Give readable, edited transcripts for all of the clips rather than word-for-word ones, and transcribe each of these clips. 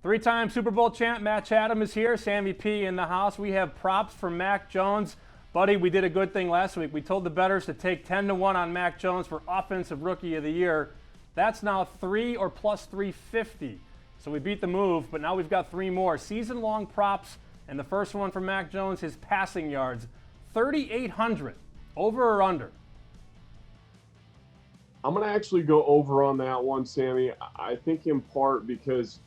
Three-time Super Bowl champ Matt Chatham is here. Sammy P in the house. We have props for Mac Jones. Buddy, we did a good thing last week. We told the bettors to take 10-1 on Mac Jones for Offensive Rookie of the Year. That's now 3 or plus 350. So we beat the move, but now we've got 3 more. Season-long props, and the first one for Mac Jones, his passing yards, 3,800. Over or under? I'm going to actually go over on that one, Sammy. I think in part because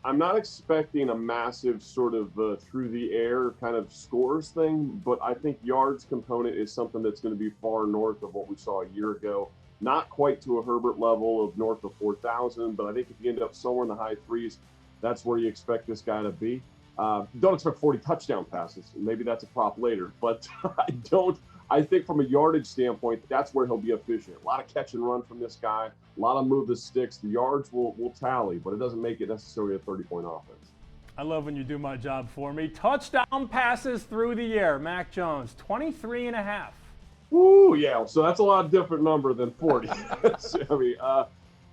I'm not expecting a massive sort of through the air kind of scores thing, but I think yards component is something that's going to be far north of what we saw a year ago. Not quite to a Herbert level of north of 4,000, but I think if you end up somewhere in the high threes, that's where you expect this guy to be. Don't expect 40 touchdown passes. Maybe that's a prop later, but I think from a yardage standpoint, that's where he'll be efficient. A lot of catch and run from this guy, a lot of move the sticks. The yards will tally, but it doesn't make it necessarily a 30-point offense. I love when you do my job for me. Touchdown passes through the air. Mac Jones, 23.5. Ooh, yeah. So that's a lot different number than 40. I mean,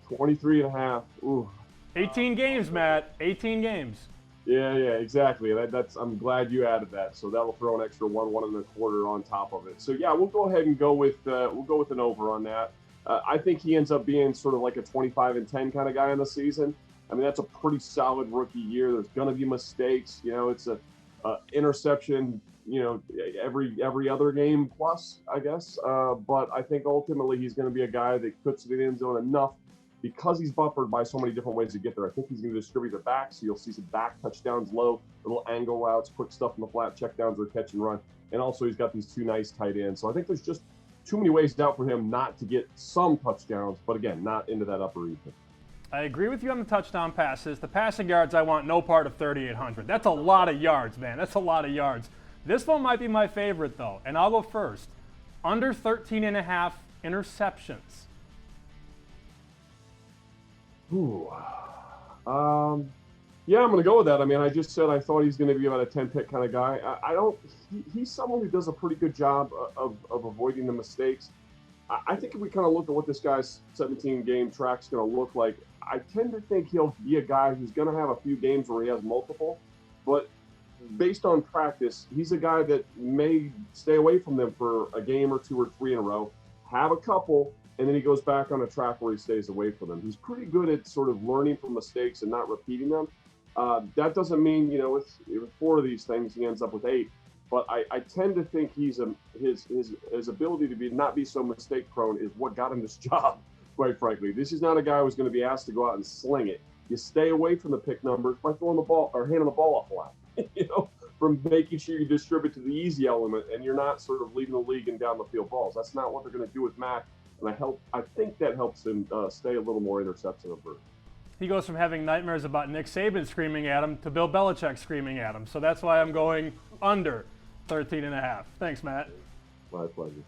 23.5. Ooh. 18 games, Matt. 18 games. Yeah, exactly. I'm glad you added that. So that'll throw an extra 1.25 on top of it. So yeah, we'll go ahead and go with an over on that. I think he ends up being sort of like a 25-10 kind of guy in the season. I mean, that's a pretty solid rookie year. There's going to be mistakes. You know, it's a interception. You know, every other game plus, I guess. But I think ultimately he's going to be a guy that puts it in the end zone enough. Because he's buffered by so many different ways to get there, I think he's going to distribute it back. So you'll see some back touchdowns low, little angle routes, quick stuff in the flat, checkdowns or catch and run. And also he's got these 2 nice tight ends. So I think there's just too many ways out for him not to get some touchdowns, but again, not into that upper even. I agree with you on the touchdown passes. The passing yards, I want no part of 3,800. That's a lot of yards, man. That's a lot of yards. This one might be my favorite, though, and I'll go first. Under 13.5 interceptions. Ooh. Yeah, I'm going to go with that. I mean, I just said I thought he's going to be about a 10-pick kind of guy. He's someone who does a pretty good job of avoiding the mistakes. I think if we kind of look at what this guy's 17-game track's going to look like, I tend to think he'll be a guy who's going to have a few games where he has multiple, but based on practice, he's a guy that may stay away from them for a game or 2 or 3 in a row, have a couple, and then he goes back on a track where he stays away from them. He's pretty good at sort of learning from mistakes and not repeating them. That doesn't mean, you know, with 4 of these things, he ends up with 8. But I tend to think his ability to not be so mistake prone is what got him this job, quite frankly. This is not a guy who's going to be asked to go out and sling it. You stay away from the pick numbers by throwing the ball or handing the ball off a lot, you know, from making sure you distribute to the easy element and you're not sort of leading the league in down the field balls. That's not what they're going to do with Mac. And I think that helps him stay a little more interception averse. He goes from having nightmares about Nick Saban screaming at him to Bill Belichick screaming at him. So that's why I'm going under 13.5. Thanks, Matt. My pleasure.